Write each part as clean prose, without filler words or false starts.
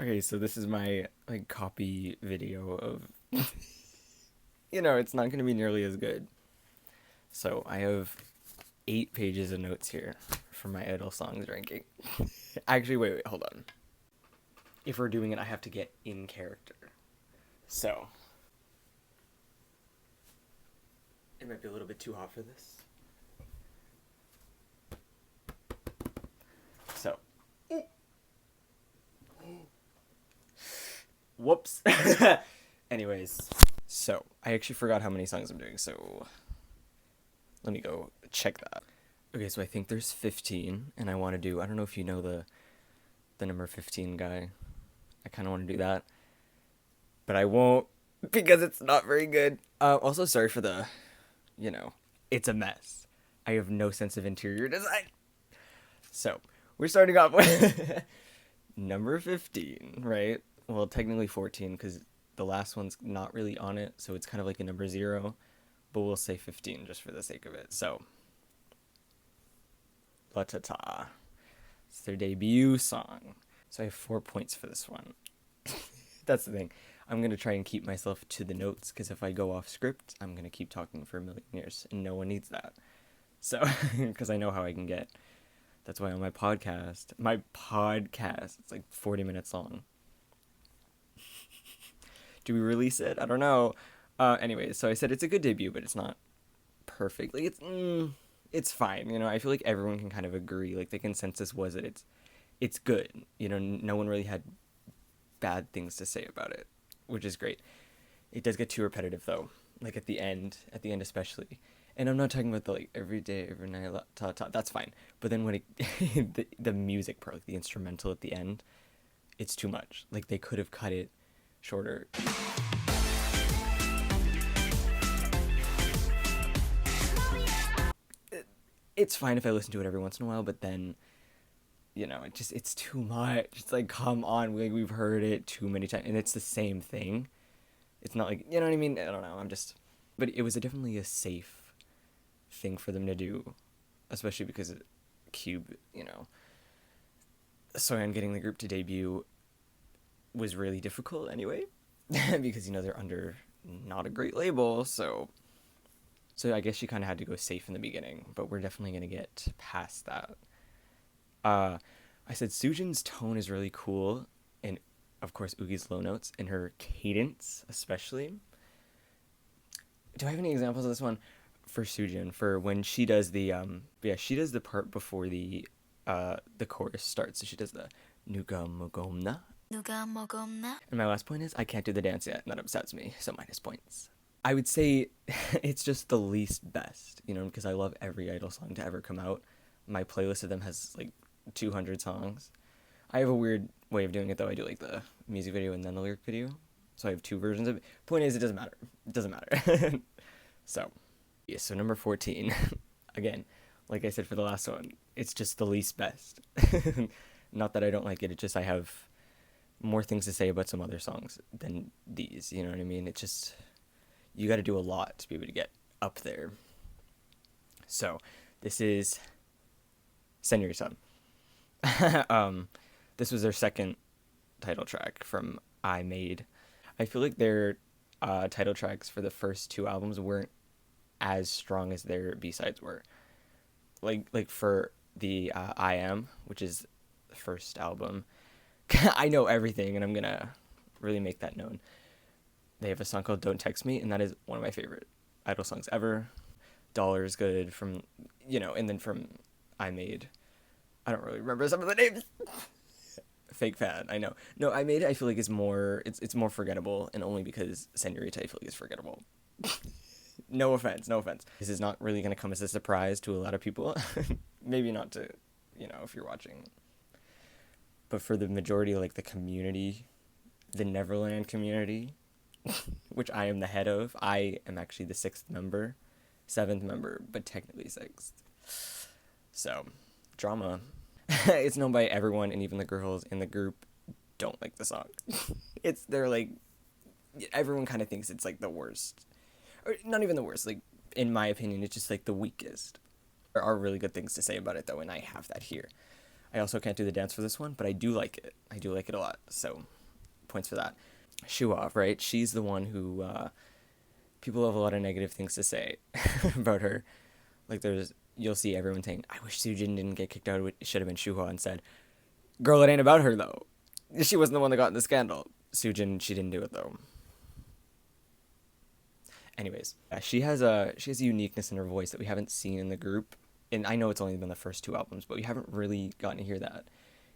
Okay, so this is my like copy video of it's not going to be nearly as good. So I have 8 pages of notes here for my idol songs ranking. Actually, wait, hold on. If we're doing it, I have to get in character. So it might be a little bit too hot for this. So whoops. Anyways, so I actually forgot how many songs I'm doing, so let me go check that. Okay, so I think there's 15, and I want to do, I don't know if you know the number 15 guy. I kind of want to do that, but I won't because it's not very good. Also, sorry for the, it's a mess. I have no sense of interior design. So, we're starting off with number 15, right? Well, technically 14 because the last one's not really on it, so it's kind of like a number 0, but we'll say 15 just for the sake of it. So, La Ta Ta. It's their debut song. So I have 4 points for this one. That's the thing. I'm going to try and keep myself to the notes, because if I go off script, I'm going to keep talking for a million years, and no one needs that. So, because I know how I can get. That's why on my podcast, it's like 40 minutes long. Do we release it? I don't know. Anyway, so I said it's a good debut, but it's not perfect. Like, it's fine. I feel like everyone can kind of agree. Like, the consensus was that it's good. No one really had bad things to say about it, which is great. It does get too repetitive, though. Like, at the end especially. And I'm not talking about the, like, every day, every night, ta. That's fine. But then when the music part, like, the instrumental at the end, it's too much. Like, they could have cut it shorter. It's fine if I listen to it every once in a while, but then, it's too much. It's like, come on, we've heard it too many times, and it's the same thing. It's not like, you know what I mean? I don't know, but it was definitely a safe thing for them to do, especially because Cube, Soyeon getting the group to debut was really difficult anyway, because, they're under not a great label, so I guess she kind of had to go safe in the beginning, but we're definitely going to get past that. I said Soojin's tone is really cool, and of course Oogi's low notes, and her cadence especially. Do I have any examples of this one? For Soojin, for when she does the she does the part before the chorus starts, so she does the Nuga Mogomna. And my last point is, I can't do the dance yet, and that upsets me, so minus points. I would say it's just the least best, because I love every idol song to ever come out. My playlist of them has like 200 songs. I have a weird way of doing it, though. I do like the music video and then the lyric video, so I have 2 versions of it. Point is, it doesn't matter. It doesn't matter. So number 14. Again, like I said for the last one, it's just the least best. Not that I don't like it, it's just I have more things to say about some other songs than these, you know what I mean? It's just, you got to do a lot to be able to get up there. So, this is Senorita. This was their second title track from I Made. I feel like their title tracks for the first 2 albums weren't as strong as their B-sides were. Like for the I Am, which is the first album, I know everything, and I'm gonna really make that known. They have a song called Don't Text Me, and that is one of my favorite idol songs ever. Dollar is good from, and then from I Made. I don't really remember some of the names. Fake fan, I know. No, I Made, I feel like, is more, it's more forgettable, and only because Senorita, I feel like, is forgettable. No offense. This is not really going to come as a surprise to a lot of people. Maybe not to, if you're watching. But for the majority, like the community, the Neverland community, which I am the head of, I am actually the 7th member, but technically 6th. So, drama. It's known by everyone, and even the girls in the group don't like the song. They're like, everyone kind of thinks it's like the worst. Or not even the worst, like, in my opinion, it's just like the weakest. There are really good things to say about it, though, and I have that here. I also can't do the dance for this one, but I do like it. I do like it a lot. So points for that. Shua, right? She's the one who people have a lot of negative things to say about her. Like you'll see everyone saying, I wish Soojin didn't get kicked out. It should have been Shuha instead. Girl, it ain't about her though. She wasn't the one that got in the scandal. Soojin, she didn't do it though. Anyways, she has a uniqueness in her voice that we haven't seen in the group. And I know it's only been the first 2 albums, but we haven't really gotten to hear that.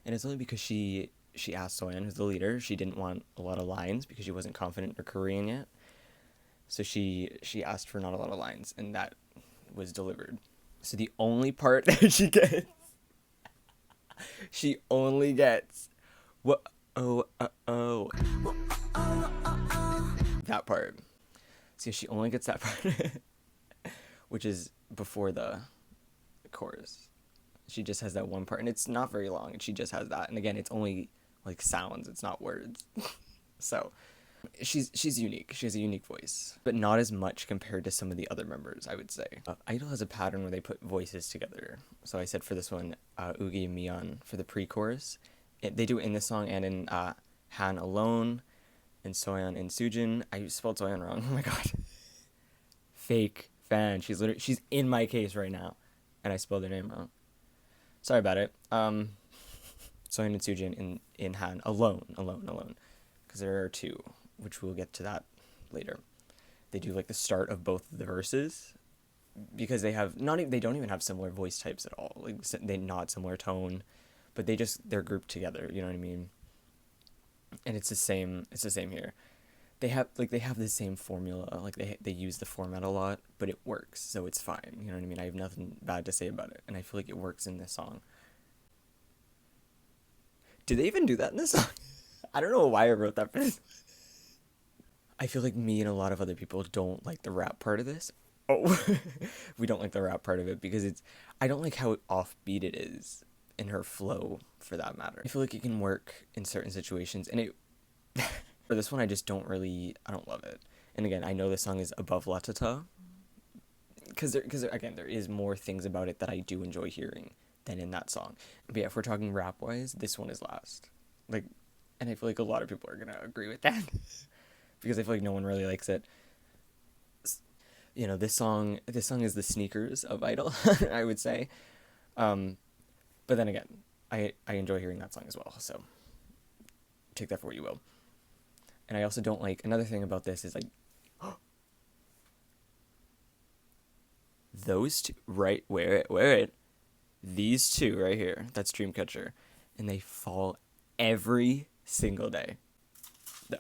And it's only because she asked Soyeon, who's the leader, she didn't want a lot of lines because she wasn't confident in her Korean yet. So she asked for not a lot of lines, and that was delivered. So the only part that she only gets, what, oh. That part. So she only gets that part, which is before the chorus. She just has that one part, and it's not very long, and she just has that. And again, it's only like sounds, it's not words. So she's unique. She has a unique voice, but not as much compared to some of the other members, I would say. I-DLE has a pattern where they put voices together. So I said for this one, Oogie and Miyeon for the pre-chorus. They do it in this song and in Han Alone, and Soyeon and Soojin. I spelled Soyeon wrong. Oh my god. Fake fan. She's in my case right now, and I spelled her name wrong. Sorry about it. Soyeon and Soojin in Han Alone. Because there are 2, which we'll get to that later. They do like the start of both of the verses, because they don't even have similar voice types at all. Like they not similar tone, but they're grouped together. You know what I mean? And it's the same here. They have the same formula. Like they use the format a lot, but it works, so it's fine. You know what I mean? I have nothing bad to say about it, and I feel like it works in this song. Did they even do that in this song? I don't know why I wrote that for this. I feel like me and a lot of other people don't like the rap part of this. Oh, we don't like the rap part of it because I don't like how offbeat it is in her flow, for that matter. I feel like it can work in certain situations, and for this one, I don't love it. And again, I know this song is above La Ta Ta, because there is more things about it that I do enjoy hearing than in that song. But yeah, if we're talking rap-wise, this one is last. Like, and I feel like a lot of people are gonna agree with that, because I feel like no one really likes it. You know, this song is the sneakers of I-DLE, I would say. But then again, I enjoy hearing that song as well, so take that for what you will. And I also don't like, another thing about this is like, those 2, right, where these 2 right here, that's Dreamcatcher, and they fall every single day. No.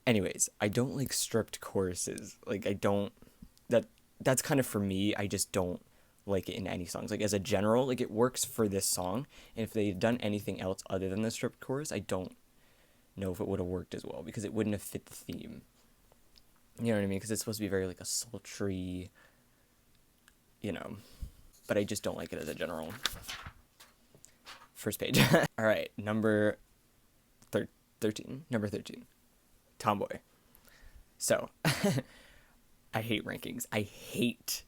Anyways, I don't like stripped choruses. Like, that's kind of for me. I just don't like it in any songs. Like, as a general, like, it works for this song, and if they'd done anything else other than the stripped chorus, I don't know if it would have worked as well, because it wouldn't have fit the theme. You know what I mean? Because it's supposed to be very, like, a sultry, you know, but I just don't like it as a general. First page. All right, number 13. Number 13. Tomboy. So, I hate rankings. I hate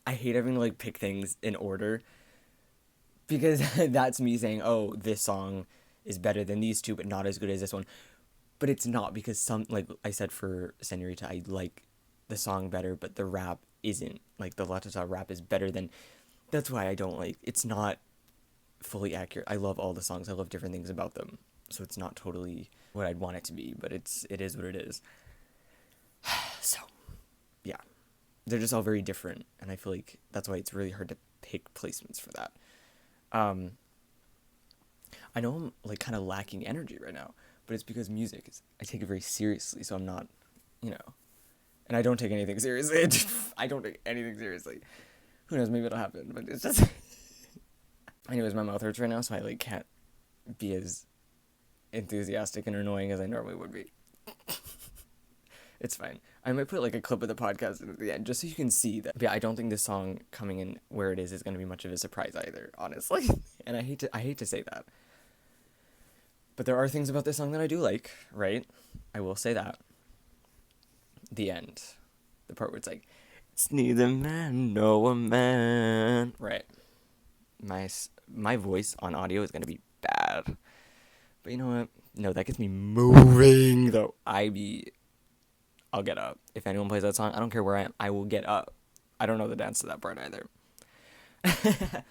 having to, like, pick things in order, because that's me saying, oh, this song is better than these 2, but not as good as this one. But it's not, because some, like I said for Senorita, I like the song better, but the rap isn't. Like, the La Ta Ta rap is better than, that's why I don't like, it's not fully accurate. I love all the songs. I love different things about them. So it's not totally what I'd want it to be, but it is what it is. So, yeah. They're just all very different, and I feel like that's why it's really hard to pick placements for that. I know I'm, like, kind of lacking energy right now, but it's because music I take it very seriously, so I'm not, you know, and I don't take anything seriously. I don't take anything seriously. Who knows, maybe it'll happen, but it's just... Anyways, my mouth hurts right now, so I, like, can't be as enthusiastic and annoying as I normally would be. It's fine. I might put, like, a clip of the podcast in at the end, just so you can see that. But yeah, I don't think this song coming in where it is going to be much of a surprise either, honestly. And I hate to say that. But there are things about this song that I do like, right? I will say that. The end. The part where it's like, It's neither man nor a man. Right. My voice on audio is gonna be bad. But you know what? No, that gets me moving though. I'll get up. If anyone plays that song, I don't care where I am, I will get up. I don't know the dance to that part either. But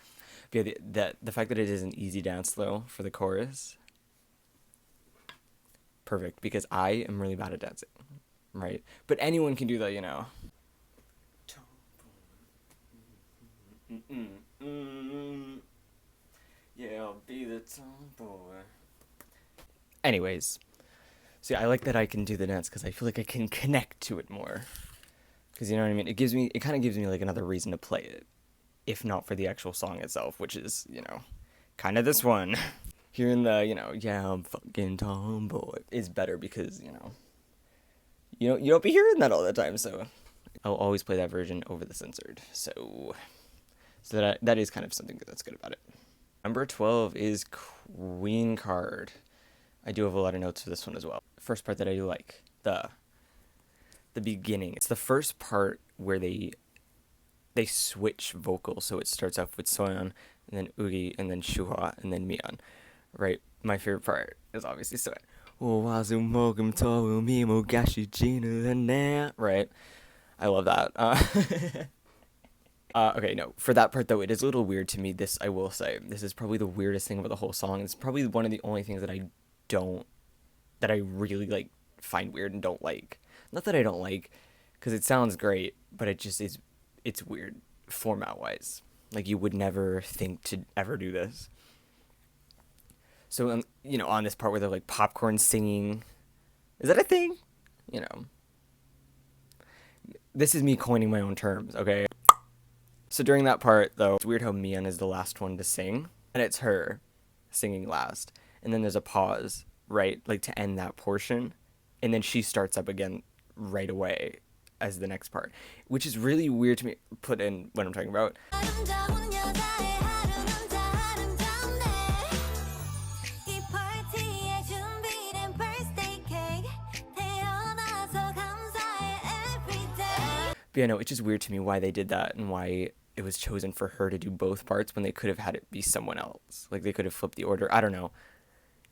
yeah, the fact that it is an easy dance though for the chorus, perfect, because I am really bad at dancing, right? But anyone can do that, you know. Yeah, I'll be the tomboy. Anyways, see, I like that I can do the dance because I feel like I can connect to it more. Because you know what I mean? It kind of gives me like another reason to play it, if not for the actual song itself, which is, you know, kind of this one. Hearing the, you know, yeah, I'm fucking tomboy is better because, you don't be hearing that all the time, so I'll always play that version over the censored. So that is kind of something that's good about it. Number 12 is Queen card. I do have a lot of notes for this one as well. First part that I do like, the beginning. It's the first part where they switch vocals, so it starts off with Soyeon, and then Ugi, and then Shuha, and then Miyeon. Right? My favorite part is obviously Soyeon. Right? I love that. Okay, no. For that part, though, it is a little weird to me. This, I will say. This is probably the weirdest thing about the whole song. It's probably one of the only things that I really, like, find weird and don't like. Not that I don't like, because it sounds great, but it just is, it's weird, format-wise. Like, you would never think to ever do this. So, on this part where they're, like, popcorn singing, is that a thing? This is me coining my own terms, okay? So during that part, though, it's weird how Miyeon is the last one to sing, and it's her singing last. And then there's a pause, right, like to end that portion, and then she starts up again right away as the next part, which is really weird to me, put in what I'm talking about. But yeah, no, it's just weird to me why they did that and why it was chosen for her to do both parts when they could have had it be someone else. Like, they could have flipped the order. I don't know.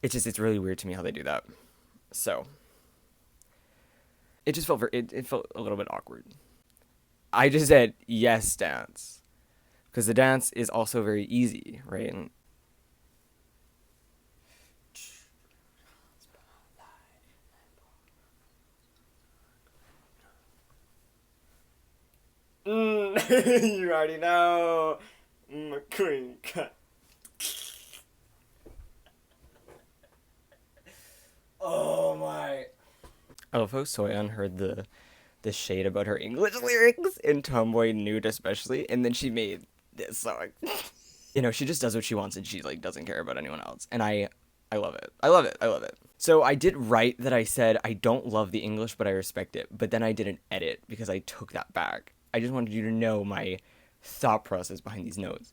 It's really weird to me how they do that. So, it just felt it felt a little bit awkward. I just said, yes, dance. Because the dance is also very easy, right? And you already know. Queen cut. Oh my. I love how Soyeon heard the shade about her English lyrics in Tomboy Nude especially, and then she made this song. She just does what she wants and she like doesn't care about anyone else. And I love it. I love it. I love it. So I did write that I said I don't love the English, but I respect it. But then I didn't edit because I took that back. I just wanted you to know my thought process behind these notes.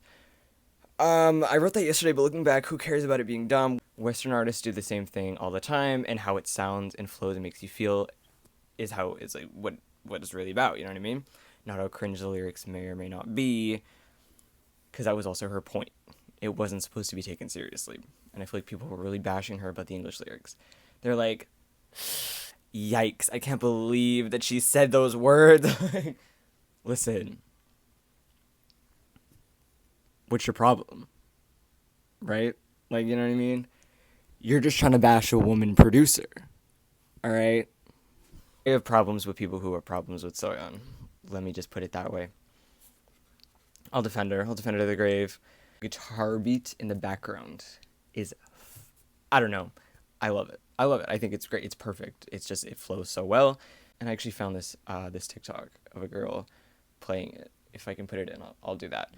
I wrote that yesterday, but looking back, who cares about it being dumb? Western artists do the same thing all the time, and how it sounds and flows and makes you feel is how it's like what it's really about. You know what I mean? Not how cringe the lyrics may or may not be, because that was also her point. It wasn't supposed to be taken seriously, and I feel like people were really bashing her about the English lyrics. They're like, "Yikes! I can't believe that she said those words." Listen. What's your problem? Right? Like, you know what I mean? You're just trying to bash a woman producer. Alright? I have problems with people who have problems with Soyeon. Let me just put it that way. I'll defend her. I'll defend her to the grave. Guitar beat in the background is, I don't know. I love it. I love it. I think it's great. It's perfect. It's just, it flows so well. And I actually found this TikTok of a girl playing it. If I can put it in, I'll do that.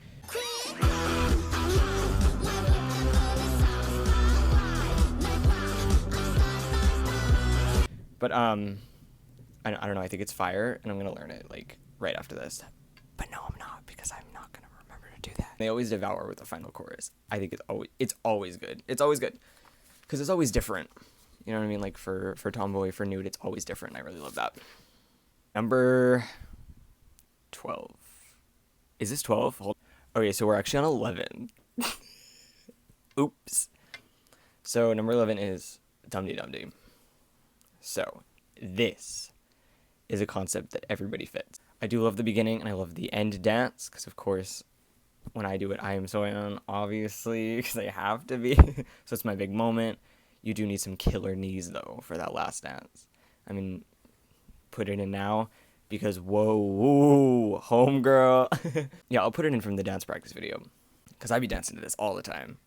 But I don't know. I think it's fire, and I'm gonna learn it like right after this. But no, I'm not, because I'm not gonna remember to do that. They always devour with the final chorus. I think it's always good. It's always good because it's always different. You know what I mean? Like for Tomboy, for Nude, it's always different. I really love that. Number 12. Is this 12? Okay, so we're actually on 11. Oops. So number 11 is Dum Dee Dum Dee. So this is a concept that everybody fits. I do love the beginning and I love the end dance because, of course, when I do it, I am so on, obviously, because I have to be. So it's my big moment. You do need some killer knees, though, for that last dance. I mean, put it in now because, whoa, homegirl. Yeah, I'll put it in from the dance practice video because I be dancing to this all the time.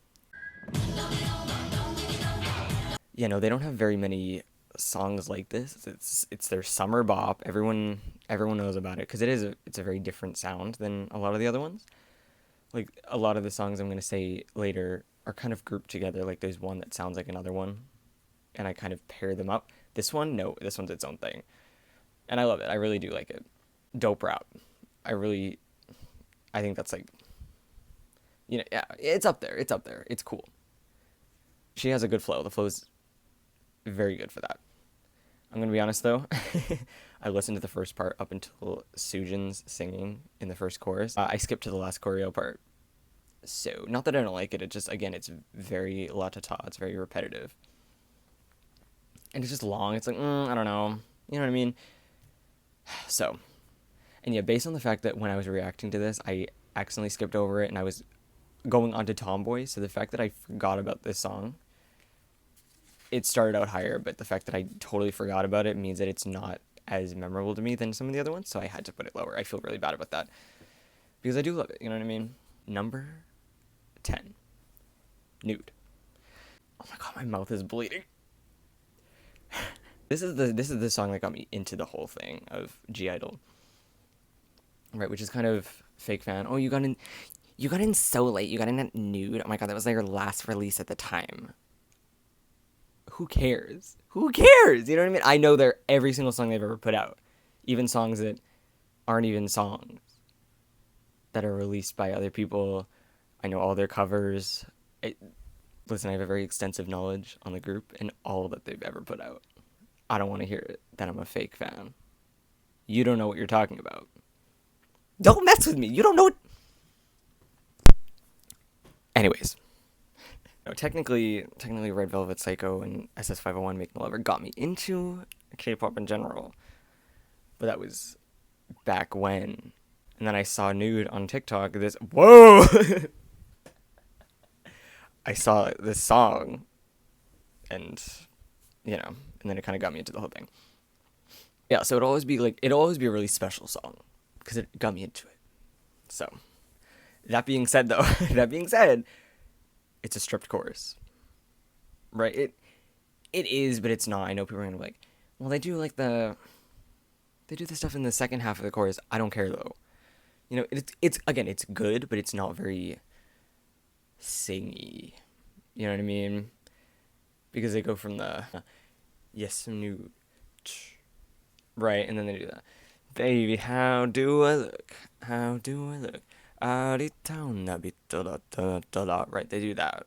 Yeah, no, they don't have very many songs like this. It's their summer bop. Everyone knows about it because it's a very different sound than a lot of the other ones. Like a lot of the songs I'm gonna say later are kind of grouped together. Like there's one that sounds like another one, and I kind of pair them up. This one, no, this one's its own thing, and I love it. I really do like it. Dope rap. I think that's like, yeah, it's up there. It's up there. It's cool. She has a good flow. The flow's very good for that. I'm gonna be honest though. I listened to the first part up until Sujin's singing in the first chorus. I skipped to the last choreo part. So, not that I don't like it, it just, again, it's very la-ta-ta, it's very repetitive. And it's just long, it's like, I don't know, you know what I mean? So, and yeah, based on the fact that when I was reacting to this, I accidentally skipped over it and I was going on to Tomboy, so the fact that I forgot about this song, it started out higher, but the fact that I totally forgot about it means that it's not as memorable to me than some of the other ones, so I had to put it lower. I feel really bad about that because I do love it, you know what I mean? Number 10, Nude. Oh my god, my mouth is bleeding. This is the song that got me into the whole thing of G-Idle, right? Which is kind of fake fan. Oh, you got in so late. You got in at Nude. Oh my god, that was like your last release at the time. Who cares? Who cares? You know what I mean? I know they're every single song they've ever put out. Even songs that aren't even songs that are released by other people. I know all their covers. Listen, I have a very extensive knowledge on the group and all that they've ever put out. I don't want to hear it that I'm a fake fan. You don't know what you're talking about. Don't mess with me. You don't know what... Anyways. No, technically, Red Velvet Psycho and SS501 Make No Lover got me into K-pop in general. But that was back when. And then I saw Nude on TikTok. Whoa! I saw this song. And, and then it kind of got me into the whole thing. Yeah, so it'll always be a really special song. Because it got me into it. So, that being said, it's a stripped chorus, right? It is, but it's not. I know people are gonna be like, well, they do the stuff in the second half of the chorus. I don't care though. It's good, but it's not very singy. You know what I mean? Because they go from the yes, nude, right, and then they do that. Baby, how do I look? How do I look? Right, they do that.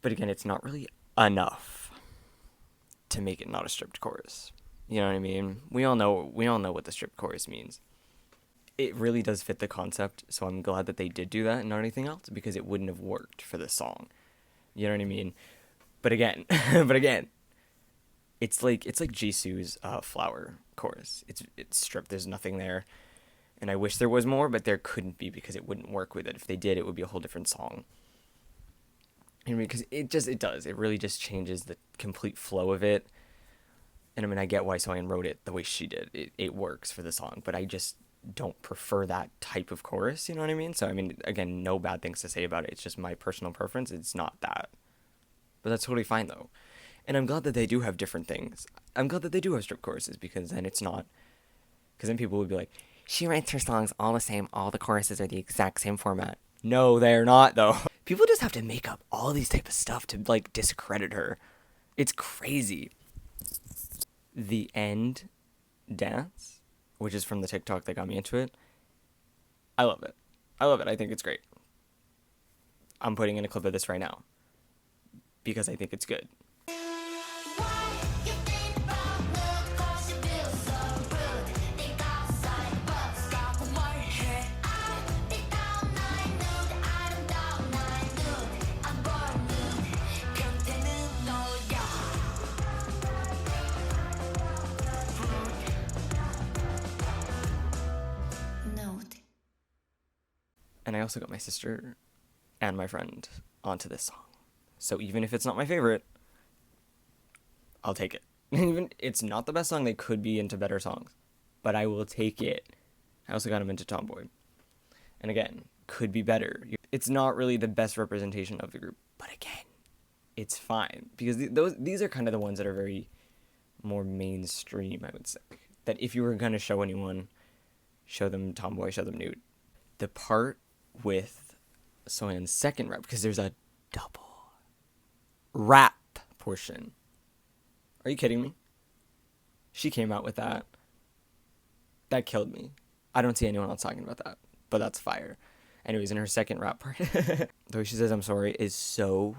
But again, it's not really enough to make it not a stripped chorus. You know what I mean? We all know what the stripped chorus means. It really does fit the concept, so I'm glad that they did do that and not anything else, because it wouldn't have worked for this song. You know what I mean? But again, it's like Jisoo's Flower chorus. It's stripped. There's nothing there. And I wish there was more, but there couldn't be because it wouldn't work with it. If they did, it would be a whole different song. I mean, because it does. It really just changes the complete flow of it. And I mean, I get why Soyeon wrote it the way she did. It works for the song, but I just don't prefer that type of chorus, you know what I mean? So, I mean, again, no bad things to say about it. It's just my personal preference. It's not that. But that's totally fine, though. And I'm glad that they do have different things. I'm glad that they do have strip choruses, because then it's not... Because then people would be like, she writes her songs all the same, all the choruses are the exact same format. No, they're not, though. People just have to make up all these type of stuff to, like, discredit her. It's crazy. The end dance, which is from the TikTok that got me into it, I love it. I think it's great. I'm putting in a clip of this right now because I think it's good. And I also got my sister and my friend onto this song. So even if it's not my favorite, I'll take it. Even it's not the best song, they could be into better songs, but I will take it. I also got them into Tomboy. And again, could be better. It's not really the best representation of the group, but again, it's fine because these are kind of the ones that are very more mainstream, I would say. That if you were going to show anyone, show them Tomboy, show them Nude. The part with Soyeon's second rap, because there's a double rap portion. Are you kidding me? She came out with that. That killed me. I don't see anyone else talking about that, but that's fire. Anyways, in her second rap part, the way she says "I'm sorry" is so.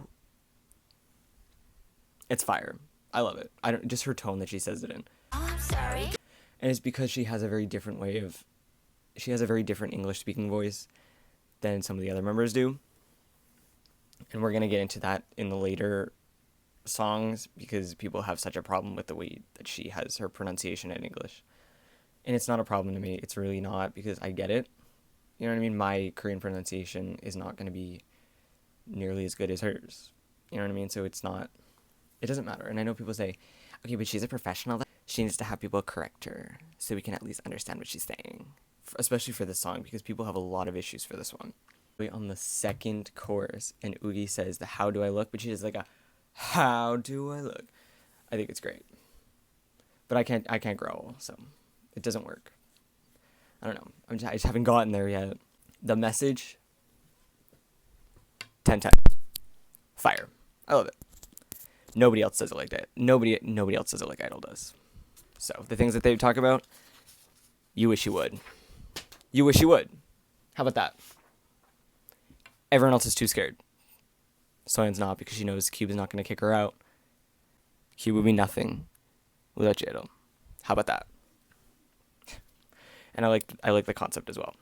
It's fire. I love it. Just her tone that she says it in. Oh, I'm sorry. And it's because she has a very different English speaking voice than some of the other members do. And we're gonna get into that in the later songs because people have such a problem with the way that she has her pronunciation in English. And it's not a problem to me. It's really not, because I get it. You know what I mean? My Korean pronunciation is not going to be nearly as good as hers. You know what I mean? So it doesn't matter. And I know people say, okay, but she's a professional. She needs to have people correct her so we can at least understand what she's saying. Especially for this song, because people have a lot of issues for this one. On the second chorus, and Oogie says the "How do I look?" but she does like a "How do I look?" I think it's great. But I can't growl, so it doesn't work. I don't know. I just haven't gotten there yet. The message, 10/10. Fire. I love it. Nobody else does it like that. Nobody else does it like I-DLE does. So the things that they talk about, you wish you would. You wish you would. How about that? Everyone else is too scared. Soyeon's not, because she knows Cube is not going to kick her out. Cube would be nothing without J-IDLE. How about that? And I like the concept as well.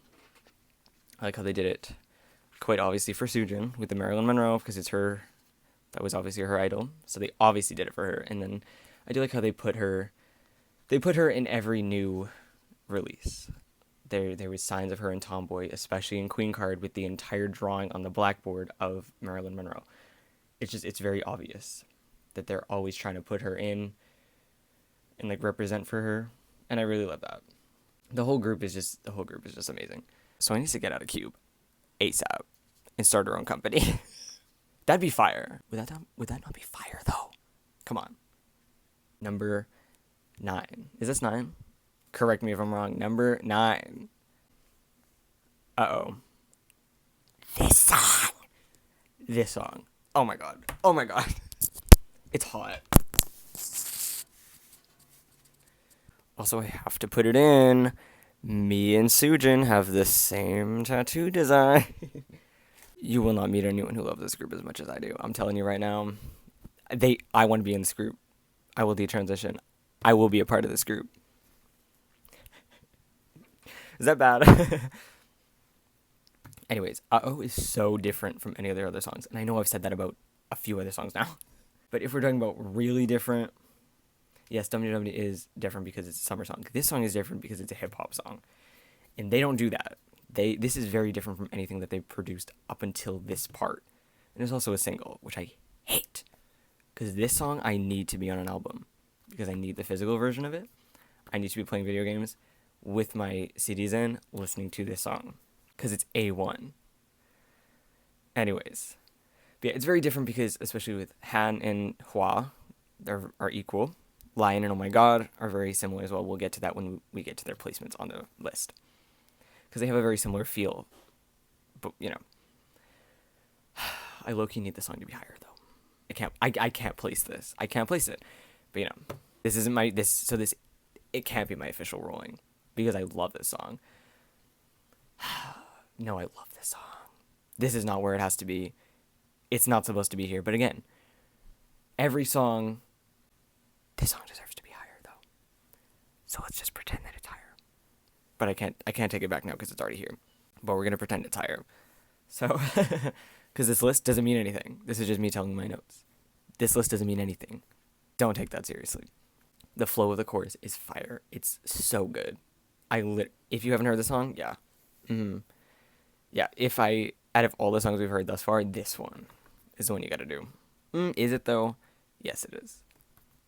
I like how they did it quite obviously for Soojin with the Marilyn Monroe, because it's her. That was obviously her idol. So they obviously did it for her. And then I do like how they put her in every new release. There was signs of her in Tomboy, especially in Queen Card, with the entire drawing on the blackboard of Marilyn Monroe. It's very obvious that they're always trying to put her in and like represent for her. And I really love that. The whole group is just amazing. So I need to get out of Cube ASAP and start her own company. That'd be fire. Would that not be fire though? Come on. Number 9. Is this 9? Correct me if I'm wrong. Number 9. Uh-oh. This song. Oh my god. It's hot. Also, I have to put it in. Me and Soojin have the same tattoo design. You will not meet anyone who loves this group as much as I do. I'm telling you right now. I want to be in this group. I will detransition. I will be a part of this group. Is that bad? Anyways, Uh-Oh is so different from any of their other songs. And I know I've said that about a few other songs now. But if we're talking about really different, yes, WW is different because it's a summer song. This song is different because it's a hip-hop song. And they don't do that. This is very different from anything that they've produced up until this part. And it's also a single, which I hate. Because this song, I need to be on an album. Because I need the physical version of it. I need to be playing video games with my CDs in, listening to this song. Because it's A1. Anyways. But yeah, it's very different because, especially with Han and Hwa, they are equal. Lion and Oh My God are very similar as well. We'll get to that when we get to their placements on the list. Because they have a very similar feel. But, you know. I low-key need the song to be higher, though. I can't place this. I can't place it. But, you know. This isn't my... It can't be my official ruling. Because I love this song. No, I love this song. This is not where it has to be. It's not supposed to be here. But again, every song... This song deserves to be higher, though. So let's just pretend that it's higher. But I can't take it back now because it's already here. But we're going to pretend it's higher. So, because this list doesn't mean anything. This is just me telling my notes. This list doesn't mean anything. Don't take that seriously. The flow of the chorus is fire. It's so good. If you haven't heard the song, yeah. Yeah, if I, out of all the songs we've heard thus far, this one is the one you gotta do. Is it though? Yes, it is.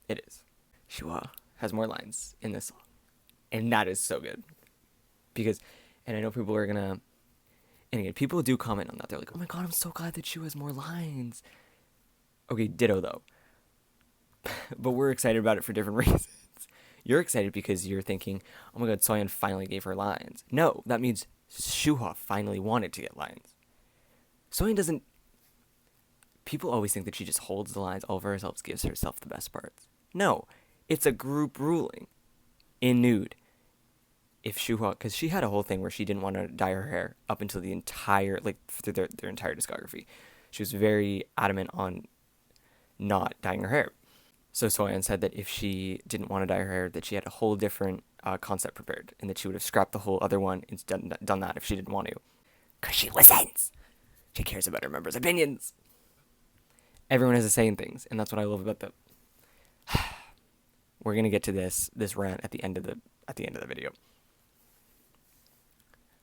It is. Shua has more lines in this song. And that is so good. Because, and I know people are gonna, and again, people do comment on that. They're like, oh my god, I'm so glad that Shua has more lines. Okay, ditto though. But we're excited about it for different reasons. You're excited because you're thinking, oh my god, Soyeon finally gave her lines. No, that means Shuha finally wanted to get lines. Soyeon doesn't. People always think that she just holds the lines all for herself, gives herself the best parts. No, it's a group ruling in Nude. If Shuha, because she had a whole thing where she didn't want to dye her hair up until the entire, like, through their entire discography. She was very adamant on not dyeing her hair. So Soyeon said that if she didn't want to dye her hair, that she had a whole different concept prepared, and that she would have scrapped the whole other one and done that if she didn't want to. Because she listens. She cares about her members' opinions. Everyone has a say in things, and that's what I love about the... We're going to get to this rant at the end of the video.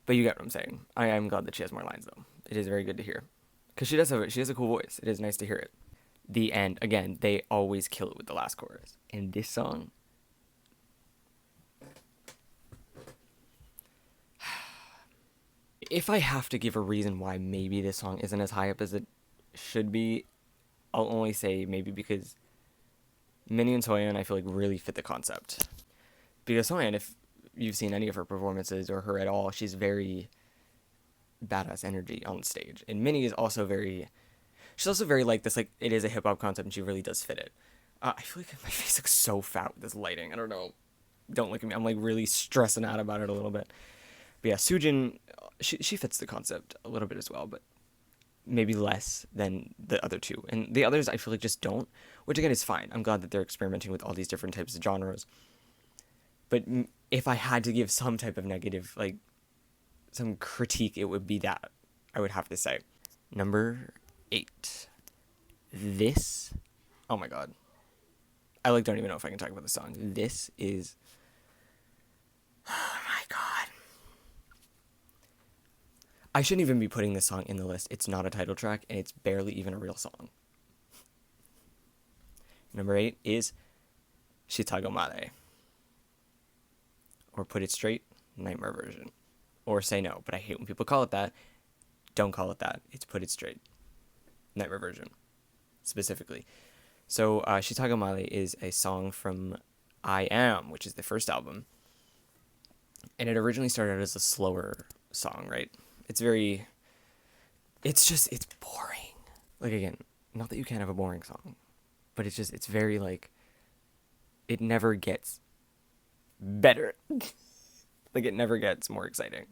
But you get what I'm saying. I am glad that she has more lines, though. It is very good to hear. Because she has a cool voice. It is nice to hear it. The end, again, they always kill it with the last chorus. And this song... If I have to give a reason why maybe this song isn't as high up as it should be, I'll only say maybe because Minnie and Soyeon, I feel like, really fit the concept. Because Soyeon, if you've seen any of her performances or her at all, she's very badass energy on stage. And Minnie is also very... She's also very like this, like, it is a hip-hop concept, and she really does fit it. I feel like my face looks so fat with this lighting. I don't know. Don't look at me. I'm, like, really stressing out about it a little bit. But yeah, Soojin, she fits the concept a little bit as well, but maybe less than the other two. And the others, I feel like, just don't, which, again, is fine. I'm glad that they're experimenting with all these different types of genres. But if I had to give some type of negative, like, some critique, it would be that, I would have to say. Number 8. This, oh my god. I, like, don't even know if I can talk about the song. This is, oh my god. I shouldn't even be putting this song in the list. It's not a title track, and it's barely even a real song. Number 8 is Shitago Mare. Or Put It Straight, Nightmare Version. Or Say No, but I hate when people call it that. Don't call it that. It's Put It Straight, Nightmare Version, specifically. So, Shitago Mare is a song from I Am, which is the first album. And it originally started out as a slower song, right? It's boring. Like, again, not that you can't have a boring song, but it's very, like, it never gets better. Like, it never gets more exciting.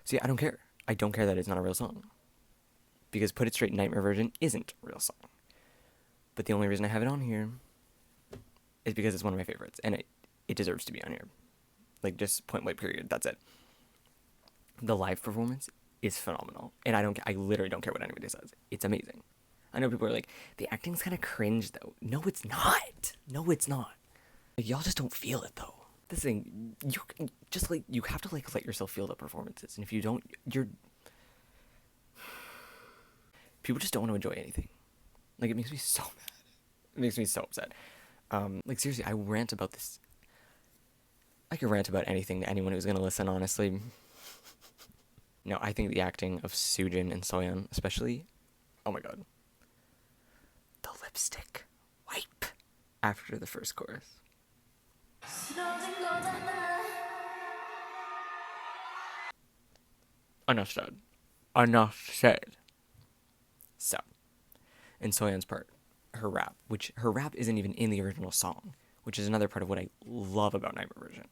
See, I don't care. I don't care that it's not a real song. Because Put It Straight, Nightmare Version isn't a real song. But the only reason I have it on here is because it's one of my favorites. And it deserves to be on here. Like, just point blank period. That's it. The live performance is phenomenal. And I literally don't care what anybody says. It's amazing. I know people are like, the acting's kind of cringe, though. No, it's not. No, it's not. Like, y'all just don't feel it, though. This thing, you have to, like, let yourself feel the performances. And if you don't, people just don't want to enjoy anything. Like, it makes me so mad. It makes me so upset. Like, seriously, I rant about this. I could rant about anything to anyone who's going to listen, honestly. No, I think the acting of Soojin and Soyeon, especially, oh my god. The lipstick wipe after the first chorus. Enough said. Enough said. So, in Soyeon's part, her rap isn't even in the original song, which is another part of what I love about Nightmare Version.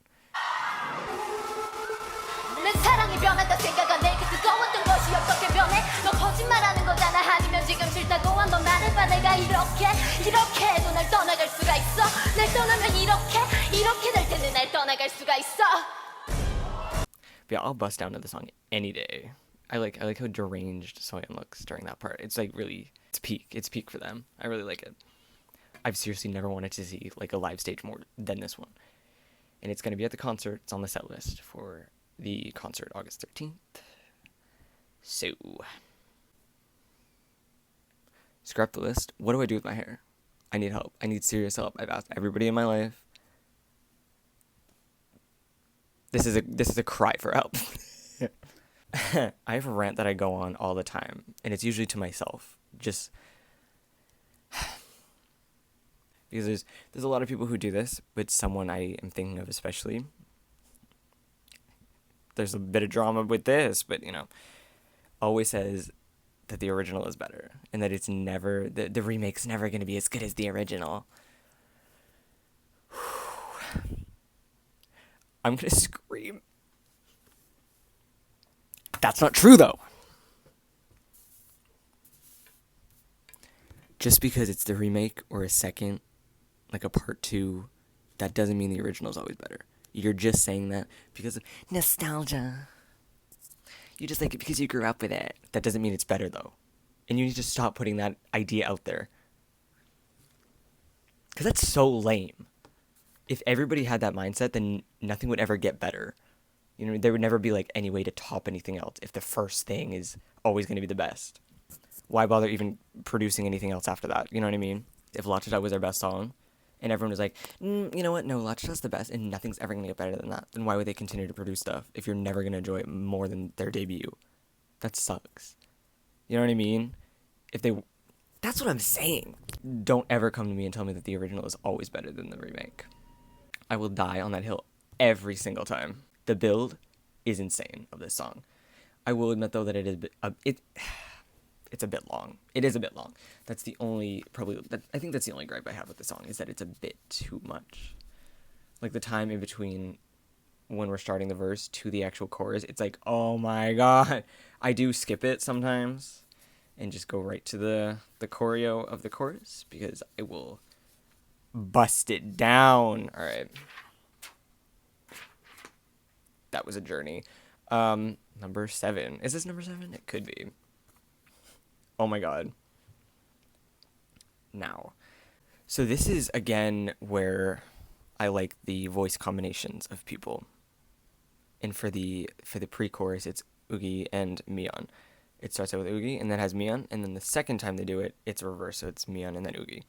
내 사랑이 변했다 생각은 내게 뜨거웠던 것이 어떻게 변해 너 거짓말하는 거잖아 아니면 지금 싫다고 한번 말해봐 내가 이렇게 해도 날 떠나갈 수가 있어 날 떠나면 이렇게 될 텐데 날 떠나갈 수가 있어. But yeah, I'll bust down to the song any day. I like how deranged Soyeon looks during that part. It's like really, it's peak for them. I really like it. I've seriously never wanted to see like a live stage more than this one. And it's going to be at the concert. It's on the set list for the concert August 13th. So, scrap the list. What do I do with my hair? I need help. I need serious help. I've asked everybody in my life. This is a cry for help. I have a rant that I go on all the time, and it's usually to myself. Just because there's a lot of people who do this, but someone I am thinking of especially. There's a bit of drama with this, but always says that the original is better, and that it's never the remake's never going to be as good as the original. I'm gonna scream. That's not true, though. Just because it's the remake or a second, like a part 2, that doesn't mean the original is always better. You're just saying that because of nostalgia. You just like it because you grew up with it. That doesn't mean it's better, though. And you need to stop putting that idea out there. Because that's so lame. If everybody had that mindset, then nothing would ever get better. There would never be like any way to top anything else if the first thing is always going to be the best. Why bother even producing anything else after that? You know what I mean? If La Cha was our best song, and everyone was like, you know what? No, La Cha's the best, and nothing's ever going to get better than that. Then why would they continue to produce stuff if you're never going to enjoy it more than their debut? That sucks. You know what I mean? That's what I'm saying. Don't ever come to me and tell me that the original is always better than the remake. I will die on that hill every single time. The build is insane of this song. I will admit, though, that it's a bit long. It is a bit long. That's the only, I think that's the only gripe I have with the song, is that it's a bit too much. Like, the time in between when we're starting the verse to the actual chorus, it's like, oh my god. I do skip it sometimes and just go right to the choreo of the chorus, because I will bust it down. All right. That was a journey. Number 7. Is this number 7? It could be. Oh my god. Now. So this is, again, where I like the voice combinations of people. And for the pre-chorus, it's Oogie and Miyeon. It starts out with Oogie, and then has Miyeon, and then the second time they do it, it's reverse, so it's Miyeon and then Oogie.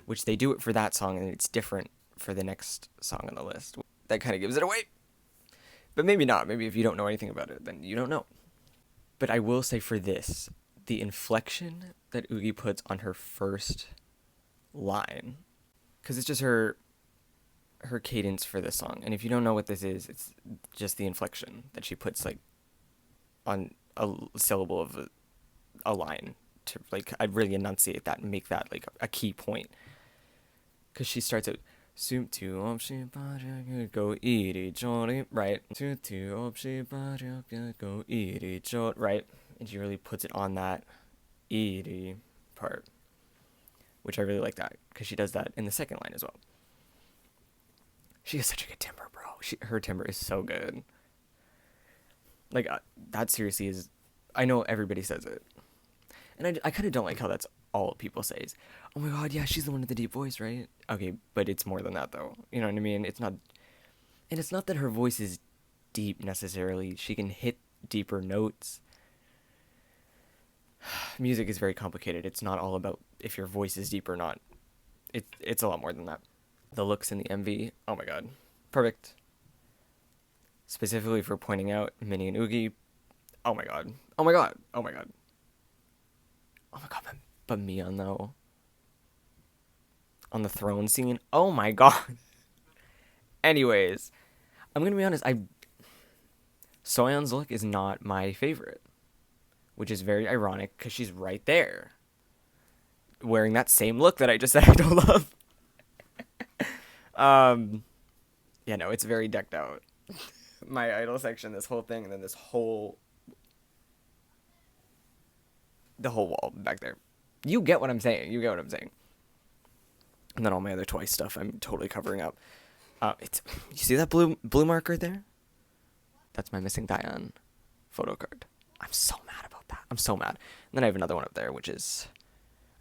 Which they do it for that song, and it's different for the next song on the list. That kind of gives it away. But maybe not. Maybe if you don't know anything about it, then you don't know. But I will say for this, the inflection that Oogie puts on her first line, because it's just her cadence for this song. And if you don't know what this is, it's just the inflection that she puts like on a syllable of a line to like I really enunciate that and make that like a key point. Because she starts out soup to 없이 빠르게 go 이리저리, right? soup to 없이 빠르게 go 이리저리, right? And she really puts it on that 이리 part, which I really like that, because she does that in the second line as well. She has such a good timbre, bro. Her timbre is so good. Like, that seriously is... I know everybody says it. And I kind of don't like how that's all people say is, oh my god, yeah, she's the one with the deep voice, right? Okay, but it's more than that, though. You know what I mean? It's not... And it's not that her voice is deep, necessarily. She can hit deeper notes. Music is very complicated. It's not all about if your voice is deep or not. It's a lot more than that. The looks in the MV, oh my god. Perfect. Specifically for pointing out Minnie and Oogie. Oh my god. Oh my god. Oh my god. Oh my god, but Miyeon, though. On the throne scene. Oh my god. Anyways, I'm gonna be honest, Soyeon's look is not my favorite. Which is very ironic, because she's right there. Wearing that same look that I just said I don't love. Yeah, no, it's very decked out. My idol section, this whole thing, and then the whole wall back there. You get what I'm saying. You get what I'm saying. And then all my other Twice stuff, I'm totally covering up. It's you see that blue mark right there? That's my missing Dion photo card. I'm so mad about that. I'm so mad. And then I have another one up there, which is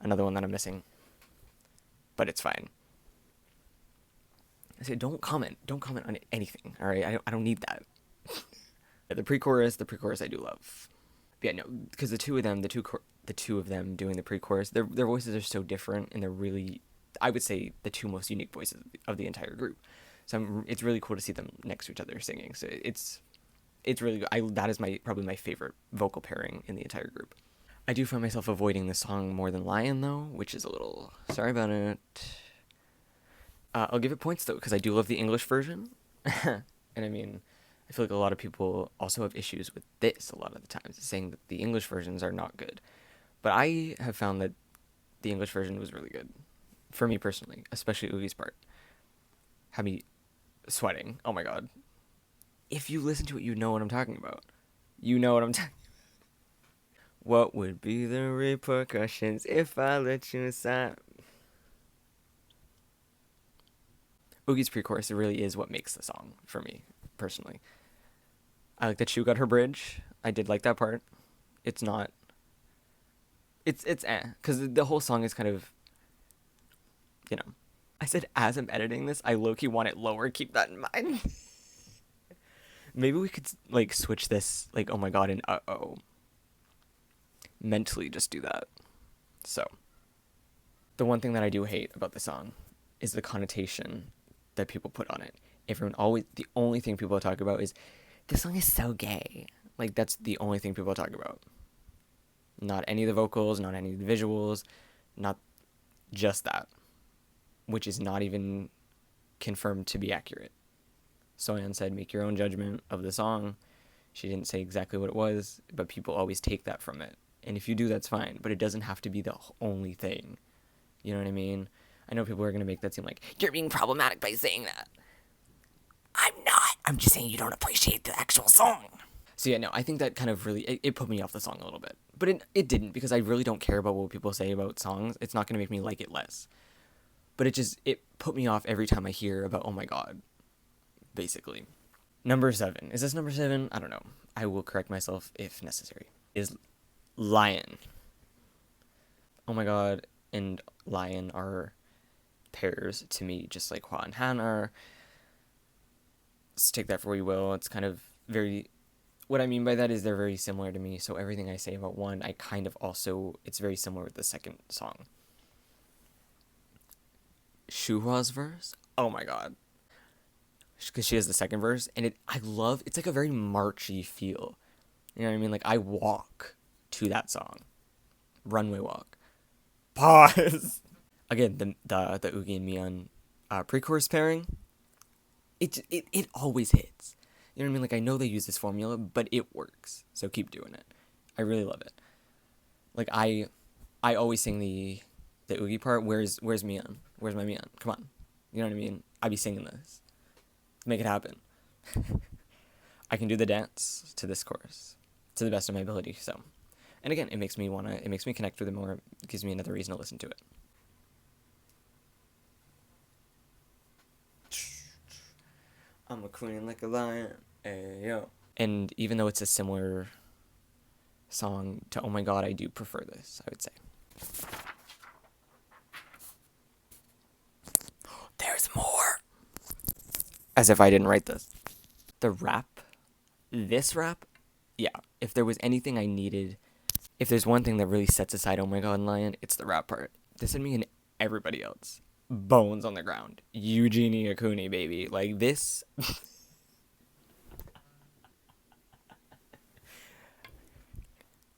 another one that I'm missing. But it's fine. I say don't comment. Don't comment on anything. All right, I don't need that. The pre-chorus I do love. But yeah, no, because the two of them doing the pre-chorus, their voices are so different, and they're really, I would say, the two most unique voices of the entire group. So it's really cool to see them next to each other singing. So it's really good. That is probably my favorite vocal pairing in the entire group. I do find myself avoiding this song more than Lion though, which is a little sorry about it. I'll give it points though because I do love the English version, and I mean, I feel like a lot of people also have issues with this a lot of the times, saying that the English versions are not good. But I have found that the English version was really good for me personally, especially Oogie's part. Had me sweating. Oh my god. If you listen to it, you know what I'm talking about. You know what I'm talking about. What would be the repercussions if I let you inside? Oogie's pre-chorus really is what makes the song for me, personally. I like that Shu got her bridge. I did like that part. It's not... It's because the whole song is kind of, you know... I said as I'm editing this, I low-key want it lower. Keep that in mind. Maybe we could, like, switch this, like, oh my god, and uh-oh. Mentally just do that. So, the one thing that I do hate about the song is the connotation that people put on it. The only thing people talk about is, this song is so gay. Like, that's the only thing people talk about. Not any of the vocals, not any of the visuals, not just that. Which is not even confirmed to be accurate. Soyeon said, make your own judgment of the song. She didn't say exactly what it was, but people always take that from it. And if you do, that's fine, but it doesn't have to be the only thing. You know what I mean? I know people are going to make that seem like, you're being problematic by saying that. I'm not. I'm just saying you don't appreciate the actual song. So yeah, no, I think that kind of really, it put me off the song a little bit. But it didn't, because I really don't care about what people say about songs. It's not going to make me like it less. But it put me off every time I hear about, oh my god, basically. Number 7. Is this number 7? I don't know. I will correct myself if necessary. Is Lion. Oh my god, and Lion are pairs to me, just like Hua and Han are. Let's take that for what you will. It's kind of very... What I mean by that is they're very similar to me, so everything I say about one, I kind of also... It's very similar with the second song. Shuhwa's verse? Oh my god. Because she has the second verse, and it's like a very marchy feel. You know what I mean? Like, I walk to that song. Runway walk. Pause! Again, the Oogie and Miyeon pre-chorus pairing, it always hits. You know what I mean? Like, I know they use this formula, but it works. So keep doing it. I really love it. Like, I always sing the Oogie part. Where's Miyeon? Where's my Miyeon? Come on. You know what I mean? I be singing this. Make it happen. I can do the dance to this chorus to the best of my ability. So, and again, it makes me connect with it more. It gives me another reason to listen to it. I'm a queen like a lion, ayo. And even though it's a similar song to Oh My God, I do prefer this, I would say. There's more. As if I didn't write this. The rap, this rap, yeah, if there was anything I needed, if there's one thing that really sets aside Oh My God, Lion, it's the rap part. This and me and everybody else. Bones on the ground. Eugenie Akuni, baby. Like, this...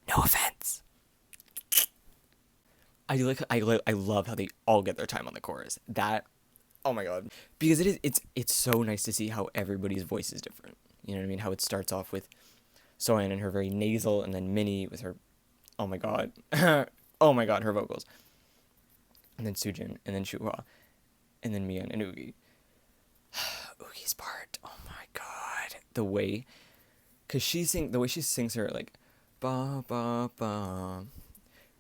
No offense. I love how they all get their time on the chorus. That, oh my god. Because it's so nice to see how everybody's voice is different. You know what I mean? How it starts off with Soyeon and her very nasal, and then Minnie with her, oh my god. Oh my god, her vocals. And then Soojin, and then Shuhwa, and then Miyeon and Oogie. Mini's part. Oh my god. The way the way she sings her like ba ba ba.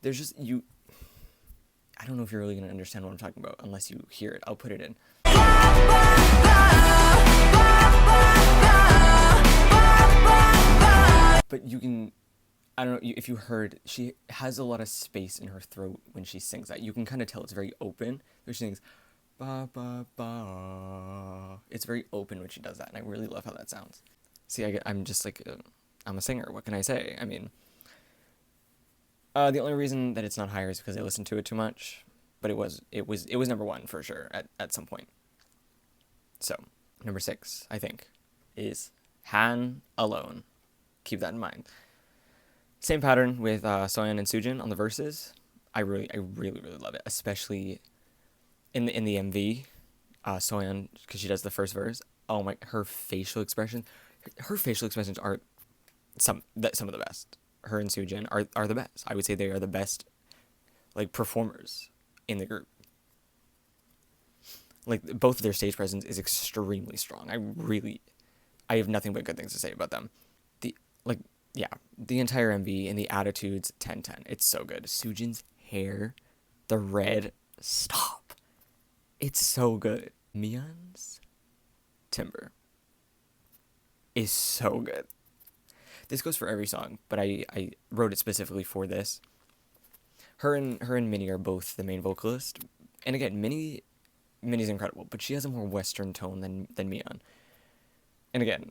There's just you I don't know if you're really gonna understand what I'm talking about unless you hear it. I'll put it in. But you can, I don't know if you heard, she has a lot of space in her throat when she sings that. You can kind of tell it's very open. She sings ba ba ba. It's very open when she does that, and I really love how that sounds. See, I'm just like, I'm a singer. What can I say? I mean, the only reason that it's not higher is because I listened to it too much, but it was number one for sure at some point. So number 6, I think, is Han Alone. Keep that in mind. Same pattern with Soyeon and Soojin on the verses. I really love it, especially in the MV. Soyeon, because she does the first verse. Oh my, her facial expressions are some of the best. Her and Soojin are the best. I would say they are the best, like, performers in the group. Like, both of their stage presence is extremely strong. I have nothing but good things to say about them. The entire MV and the attitudes, 10/10. It's so good. Soojin's hair, the red, stop. It's so good. Mion's timbre is so good. This goes for every song, but I wrote it specifically for this. Her and Minnie are both the main vocalist. And again, Minnie's incredible, but she has a more Western tone than Mion. And again,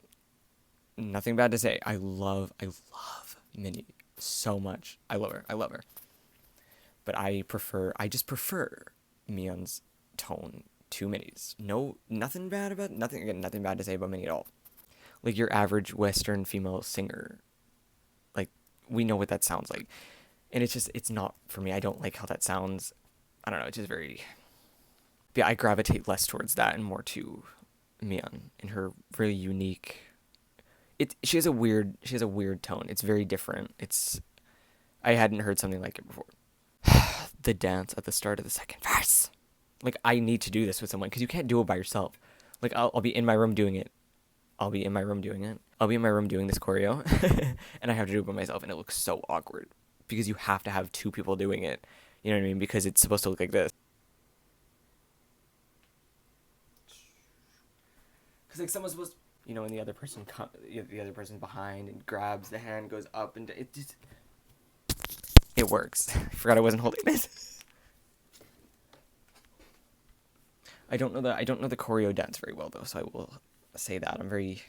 nothing bad to say. I love Minnie so much. I love her. But I just prefer Mion's tone to Minnie's. Nothing bad to say about Minnie at all. Like your average Western female singer, like, we know what that sounds like. And it's not for me. I don't like how that sounds. I don't know, it's just very... Yeah, I gravitate less towards that and more to Mion and her really unique... She has a weird tone. It's very different. I hadn't heard something like it before. The dance at the start of the second verse. Like, I need to do this with someone because you can't do it by yourself. Like, I'll be in my room doing it. I'll be in my room doing this choreo, and I have to do it by myself, and it looks so awkward because you have to have 2 people doing it. You know what I mean? Because it's supposed to look like this. Because like someone's supposed, when the other person behind and grabs the hand, goes up, and it works. I forgot I wasn't holding this. I don't know the choreo dance very well though, so I will say that I'm very.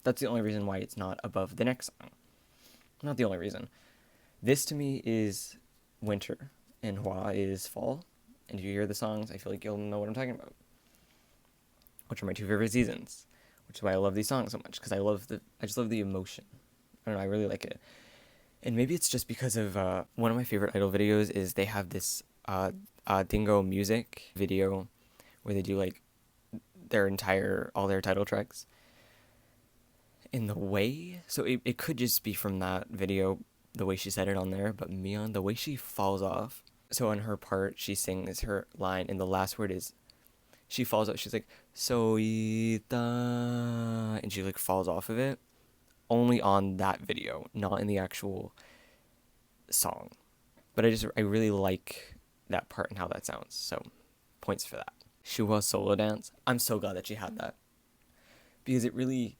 That's the only reason why it's not above the next song. Not the only reason. This to me is winter, and Hua is fall. And if you hear the songs, I feel like you'll know what I'm talking about. Which are my 2 favorite seasons. Which is why I love these songs so much, because I just love the emotion. I don't know, I really like it. And maybe it's just because of one of my favorite idol videos is they have this Dingo music video where they do like all their title tracks in the way. So it could just be from that video, the way she said it on there, but Mion, the way she falls off. So on her part, she sings her line, and the last word is, she falls off. She's like, Soita, and she like falls off of it. Only on that video, not in the actual song. But I really like that part and how that sounds. So, points for that. Shuha's solo dance. I'm so glad that she had that. Because it really...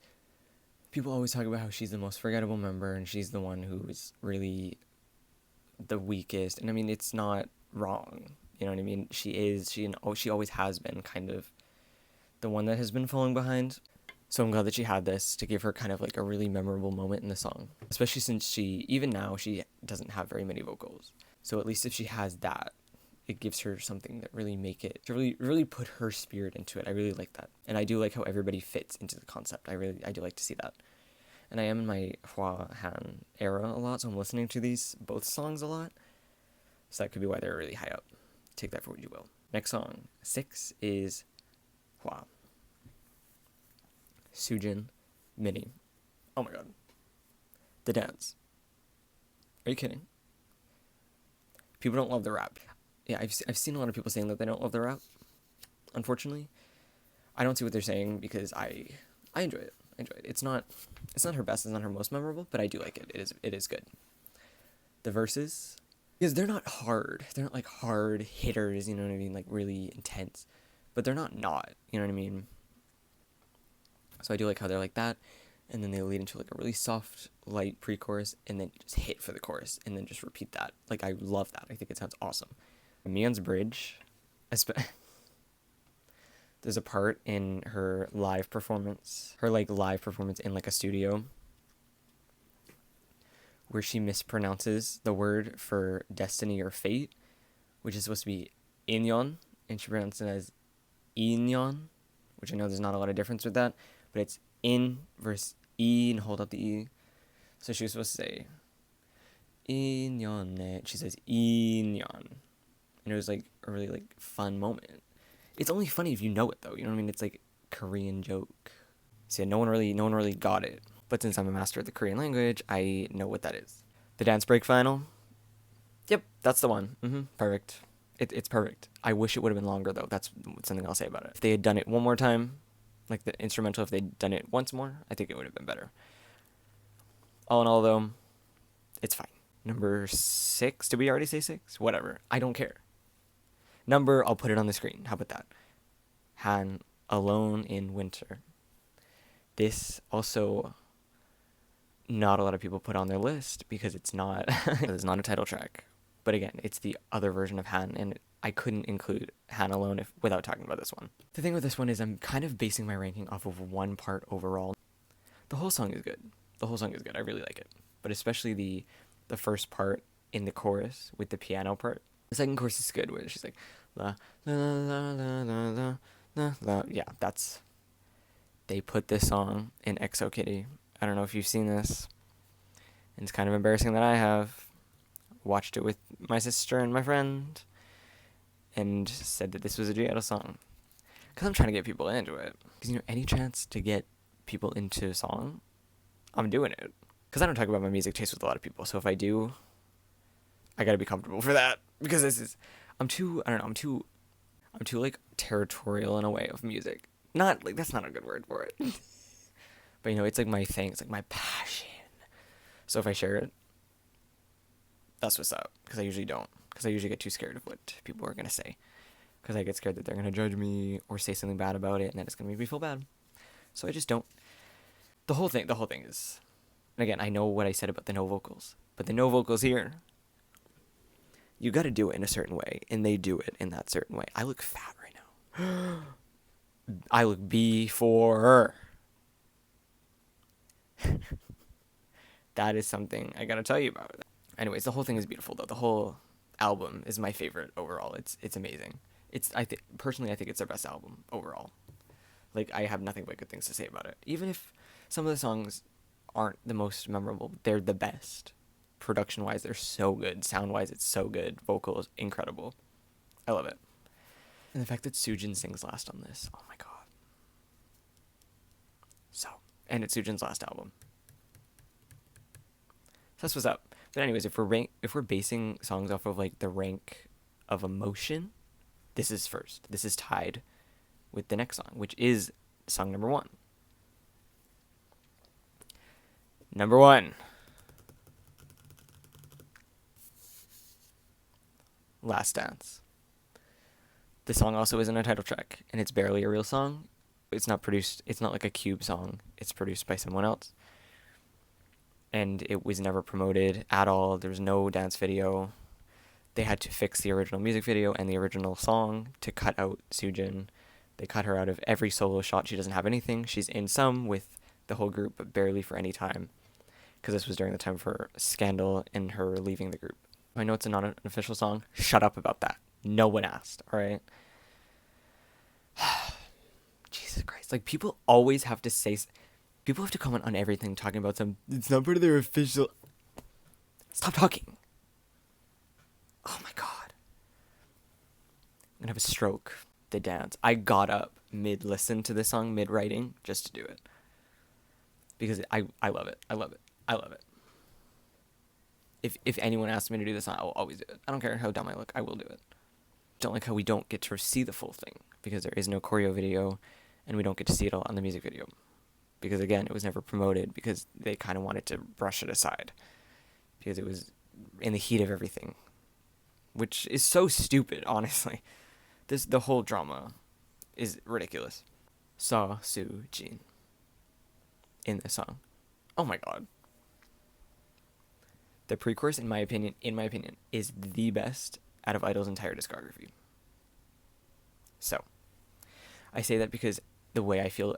People always talk about how she's the most forgettable member and she's the one who's really the weakest. And I mean, it's not wrong. You know what I mean? She always has been kind of the one that has been falling behind. So I'm glad that she had this to give her kind of like a really memorable moment in the song. Especially since even now, she doesn't have very many vocals. So at least if she has that, it gives her something that really to really put her spirit into it. I really like that. And I do like how everybody fits into the concept. I do like to see that. And I am in my Hua Han era a lot, so I'm listening to both songs a lot. So that could be why they're really high up. Take that for what you will. Next song, 6, is Hua. Soojin, Minnie. Oh my god. The dance. Are you kidding? People don't love the rap. Yeah, I've seen a lot of people saying that they don't love the rap. Unfortunately, I don't see what they're saying because I enjoy it. I enjoy it. It's not her best, it's not her most memorable, but I do like it. It is good. The verses, because they're not hard. They're not like hard hitters, you know what I mean? Like really intense. But they're not, you know what I mean? So I do like how they're like that, and then they lead into like a really soft, light pre-chorus, and then just hit for the chorus, and then just repeat that. Like, I love that. I think it sounds awesome. Mion's bridge, there's a part in her live performance in like a studio, where she mispronounces the word for destiny or fate, which is supposed to be inyon, and she pronounces it as inyon, which I know there's not a lot of difference with that, but it's in versus e and hold up the e. So she was supposed to say inyon, she says inyon, and it was like a really like fun moment. It's only funny if you know it though, you know what I mean? It's like Korean joke. So yeah, no one really got it. But since I'm a master of the Korean language, I know what that is. The dance break final. Yep, that's the one. Perfect. It's perfect. I wish it would have been longer though. That's something I'll say about it. If they had done it one more time, like the instrumental, if they'd done it once more, I think it would have been better. All in all though, it's fine. Number 6. Did we already say 6? Whatever. I don't care. Number, I'll put it on the screen. How about that? Han, Alone in Winter. This also, not a lot of people put on their list because it's not it's not a title track. But again, it's the other version of Han, and I couldn't include Han Alone without talking about this one. The thing with this one is I'm kind of basing my ranking off of one part overall. The whole song is good. I really like it. But especially the first part in the chorus with the piano part. The second chorus is good, where she's like, la, la, la, la, la, la, la, la. Yeah, that's... They put this song in XO Kitty. I don't know if you've seen this. And it's kind of embarrassing that I have. Watched it with my sister and my friend. And said that this was a G-idle song. Because I'm trying to get people into it. Because, any chance to get people into a song, I'm doing it. Because I don't talk about my music taste with a lot of people. So if I do, I gotta be comfortable for that. Because I'm too like territorial in a way of music. Not like, that's not a good word for it. But it's like my thing. It's like my passion. So if I share it, that's what's up. Because I usually don't. Because I usually get too scared of what people are going to say. Because I get scared that they're going to judge me or say something bad about it, and then it's going to make me feel bad. So I just don't. The whole thing is, and again, I know what I said about the no vocals. But the no vocals here, you got to do it in a certain way. And they do it in that certain way. I look fat right now. I look B4. That is something I gotta tell you about. Anyways, the whole thing is beautiful though. The whole album is my favorite overall. It's amazing. Personally I think it's their best album overall. Like, I have nothing but good things to say about it. Even if some of the songs aren't the most memorable, they're the best. Production wise, they're so good. Sound wise, it's so good. Vocals, incredible. I love it. And the fact that Soojin sings last on this, oh my god. And it's Soojin's last album. So that's what's up. But anyways, if we're basing songs off of like the rank of emotion, this is first. This is tied with the next song, which is song number 1. Number 1. Last Dance. The song also isn't a title track, and it's barely a real song. It's not like a Cube song. It's produced by someone else. And it was never promoted at all. There was no dance video. They had to fix the original music video and the original song to cut out Soojin. They cut her out of every solo shot. She doesn't have anything. She's in some with the whole group, but barely for any time. Because this was during the time of her scandal and her leaving the group. I know it's not an official song. Shut up about that. No one asked, alright? Jesus Christ. Like, people always have to say... People have to comment on everything talking about it's not part of their official... Stop talking. Oh my god. I'm gonna have a stroke. The dance. I got up mid-listen to this song, mid-writing, just to do it. Because I love it. I love it. I love it. If anyone asks me to do this song, I will always do it. I don't care how dumb I look. I will do it. Don't like how we don't get to see the full thing. Because there is no choreo video. and we don't get to see it on the music video. Because again, it was never promoted because they kind of wanted to brush it aside. Because it was in the heat of everything. Which is so stupid, honestly. The whole drama is ridiculous. Saw Soo Jin in this song. Oh my god. The pre-chorus, in my opinion, is the best out of I-DLE's entire discography. So, I say that because the way I feel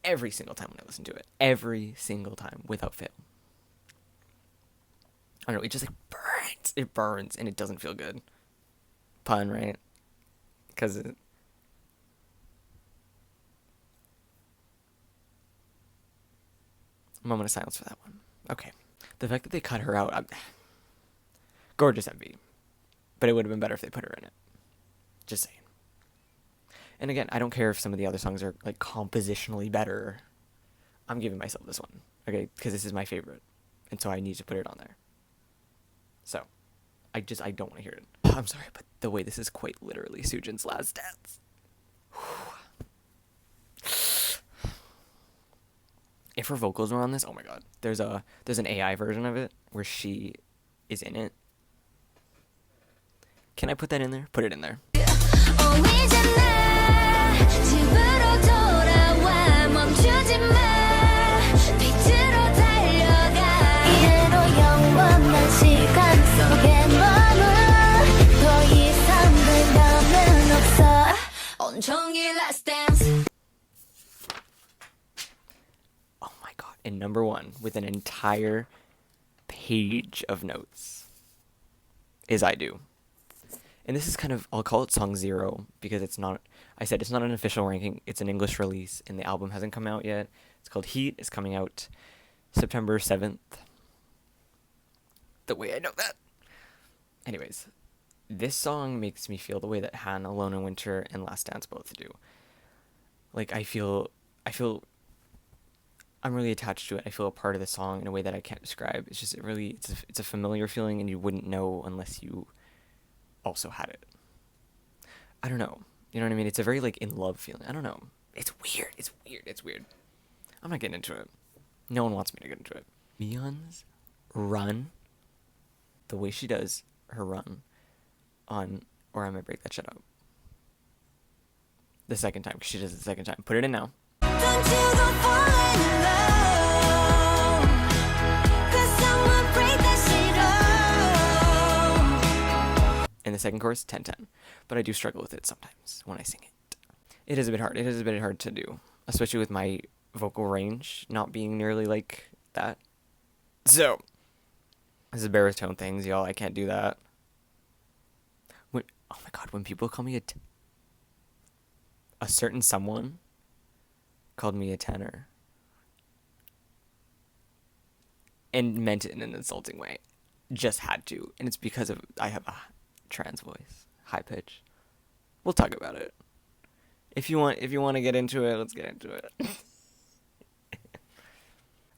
every single time when I listen to it. Every single time, without fail. I don't know, it just like burns. It burns, and it doesn't feel good. Pun, right? Because it... Moment of silence for that one. Okay. The fact that they cut her out... Gorgeous MV. But it would have been better if they put her in it. Just saying. And again, I don't care if some of the other songs are like compositionally better. I'm giving myself this one, okay? Because this is my favorite, and so I need to put it on there. So, I don't want to hear it. I'm sorry, but the way this is quite literally Soojin's last dance. If her vocals were on this, oh my god. There's an AI version of it where she is in it. Can I put that in there? Put it in there. Oh my god. And number one, with an entire page of notes, is I Do. And this is kind of, I'll call it song 0 because it's not, I said it's not an official ranking, it's an English release, and the album hasn't come out yet. It's called Heat, it's coming out September 7th. The way I know that. Anyways, this song makes me feel the way that Han, Alone in Winter, and Last Dance both do. Like, I feel I'm really attached to it. I feel a part of the song in a way that I can't describe. It's just it's a familiar feeling, and you wouldn't know unless you also had it. I don't know. You know what I mean? It's a very, like, in love feeling. I don't know. It's weird. I'm not getting into it. No one wants me to get into it. Mion's run, the way she does her run on Or I Might Break That Shit Up. The second time, because she does it the second time. Put it in now. Don't you go falling in love, 'cause someone break that shit up. In the second chorus, 10-10. But I do struggle with it sometimes when I sing it. It is a bit hard. It is a bit hard to do, especially with my vocal range not being nearly like that. So, this is baritone things, y'all. I can't do that. Oh my god, when people call me a certain someone called me a tenor and meant it in an insulting way. Just had to. And it's because I have a trans voice, high pitch. We'll talk about it. If you want to get into it, let's get into it.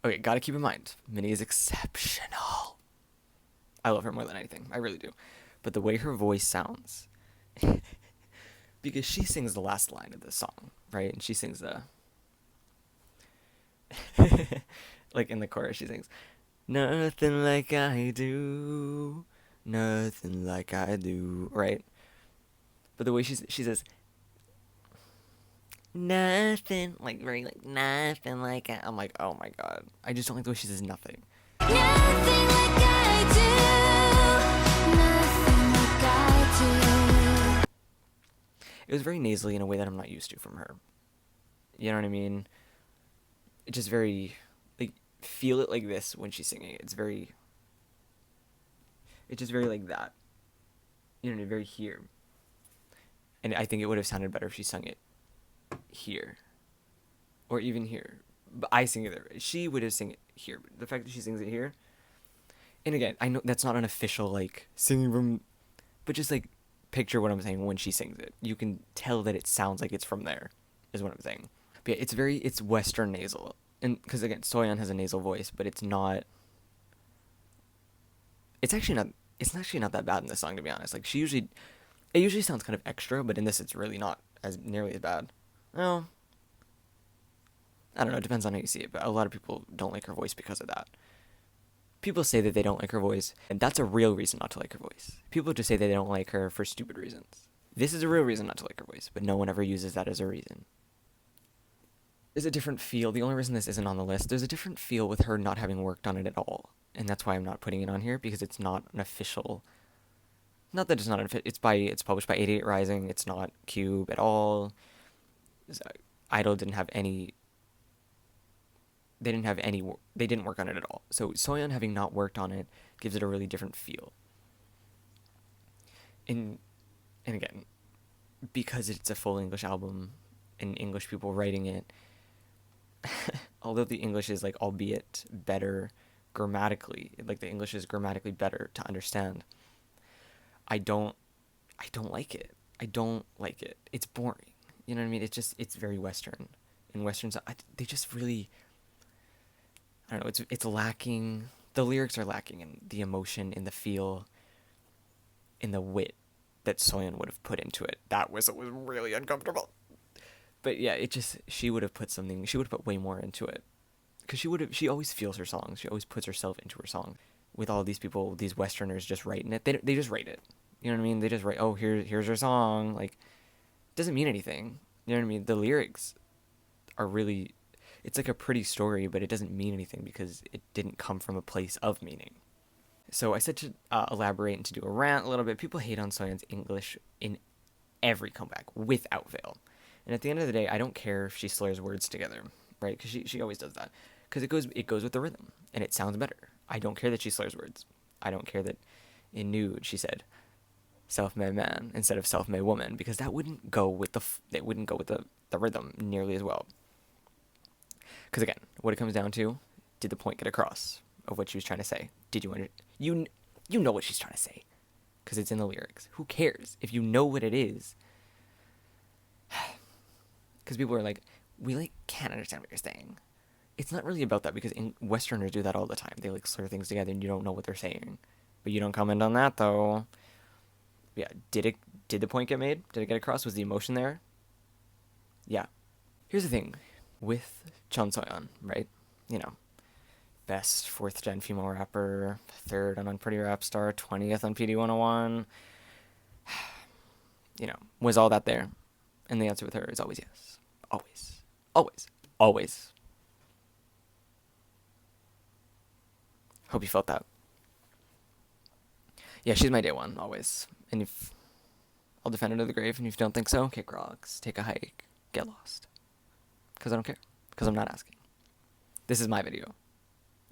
Okay, gotta keep in mind, Minnie is exceptional. I love her more than anything. I really do. But the way her voice sounds, because she sings the last line of the song, right? And she sings the, like in the chorus, she sings, nothing like I do, nothing like I do, right? But the way she says, nothing, like very like, nothing like I, I'm like, oh my god. I just don't like the way she says nothing. Nothing like I do. It was very nasally in a way that I'm not used to from her. You know what I mean? It just very, like, feel it like this when she's singing it. It's just very like that. You know, very here. And I think it would have sounded better if she sung it here. Or even here. But I sing it there. She would have sung it here. But the fact that she sings it here. And again, I know that's not an official, like, singing from, but just, like, picture what I'm saying when she sings it. You can tell that it sounds like it's from there, is what I'm saying. But yeah, it's Western nasal. And, because again, Soyeon has a nasal voice, but it's actually not that bad in this song, to be honest. Like, it usually sounds kind of extra, but in this it's really not as nearly as bad. Well, I don't know, it depends on how you see it, but a lot of people don't like her voice because of that. People say that they don't like her voice, and that's a real reason not to like her voice. People just say that they don't like her for stupid reasons. This is a real reason not to like her voice, but no one ever uses that as a reason. There's a different feel. The only reason this isn't on the list, there's a different feel with her not having worked on it at all. And that's why I'm not putting it on here, because it's not an official... Not that it's not an official... It's published by 88 Rising. It's not Cube at all. I-DLE didn't have any... They didn't work on it at all. So Soyeon having not worked on it gives it a really different feel. And again, because it's a full English album and English people writing it, although the English is like albeit better grammatically, like the English is grammatically better to understand, I don't like it. I don't like it. It's boring. You know what I mean? It's very Western. And Westerns, they just really... I don't know, it's lacking, the lyrics are lacking in the emotion, in the feel, in the wit that Soyeon would have put into it. That whistle was really uncomfortable. But yeah, she would have put way more into it. Because she always feels her songs, she always puts herself into her song. With all these people, these Westerners just writing it, they just write it. You know what I mean? They just write, oh, here's her song, like, it doesn't mean anything. You know what I mean? The lyrics are really... It's like a pretty story, but it doesn't mean anything because it didn't come from a place of meaning. So I said to elaborate and to do a rant a little bit. People hate on Soyeon's English in every comeback, without fail. And at the end of the day, I don't care if she slurs words together, right? Because she always does that. Because it goes with the rhythm, and it sounds better. I don't care that she slurs words. I don't care that in Nude she said self-made man instead of self-made woman, because that wouldn't go with the rhythm nearly as well. Because again, what it comes down to, did the point get across of what she was trying to say? Did you you know what she's trying to say, because it's in the lyrics. Who cares if you know what it is? Because people are like, we can't understand what you're saying. It's not really about that, because Westerners do that all the time. They slur things together and you don't know what they're saying. But you don't comment on that though. Yeah, did the point get made? Did it get across? Was the emotion there? Yeah. Here's the thing with Chun Soyeon, right? You know, best 4th gen female rapper, 3rd on Unpretty Rap Star, 20th on PD 101. You know, was all that there? And the answer with her is always yes. Always. Always. Always. Hope you felt that. Yeah, she's my day one, always. And if I'll defend her to the grave, and if you don't think so, kick rocks, take a hike, get lost. Because I don't care. Because I'm not asking. This is my video.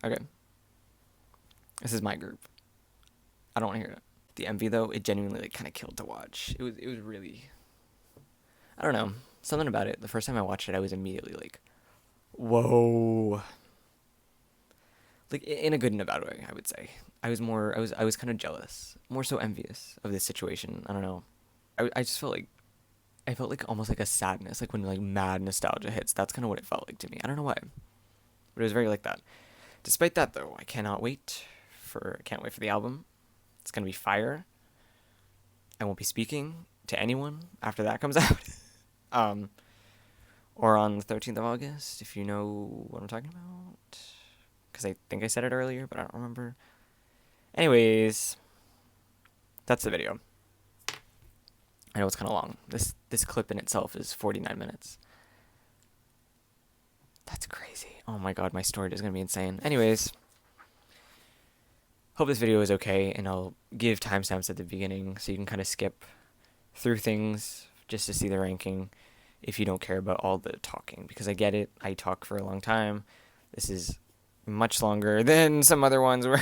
Okay? This is my group. I don't want to hear it. The MV, though, it genuinely, kind of killed to watch. It was really... I don't know. Something about it. The first time I watched it, I was immediately like, whoa. In a good and a bad way, I would say. I was kind of jealous. More so envious of this situation. I don't know. I just felt like... I felt almost like a sadness, when mad nostalgia hits. That's kind of what it felt like to me. I don't know why, but it was very like that. Despite that, though, I can't wait for the album. It's gonna be fire. I won't be speaking to anyone after that comes out. Or on the 13th of August, if you know what I'm talking about, because I think I said it earlier, but I don't remember. Anyways, that's the video. I know it's kind of long. This clip in itself is 49 minutes. That's crazy. Oh my god, my storage is going to be insane. Anyways, hope this video is okay, and I'll give timestamps at the beginning so you can kind of skip through things just to see the ranking if you don't care about all the talking, because I get it. I talk for a long time. This is much longer than some other ones were.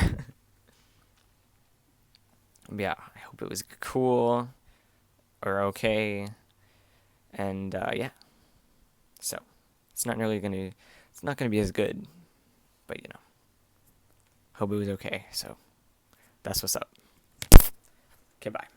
Yeah, I hope it was cool. Or okay, and yeah, so it's not gonna be as good, but hope it was okay. So that's what's up. Okay, bye.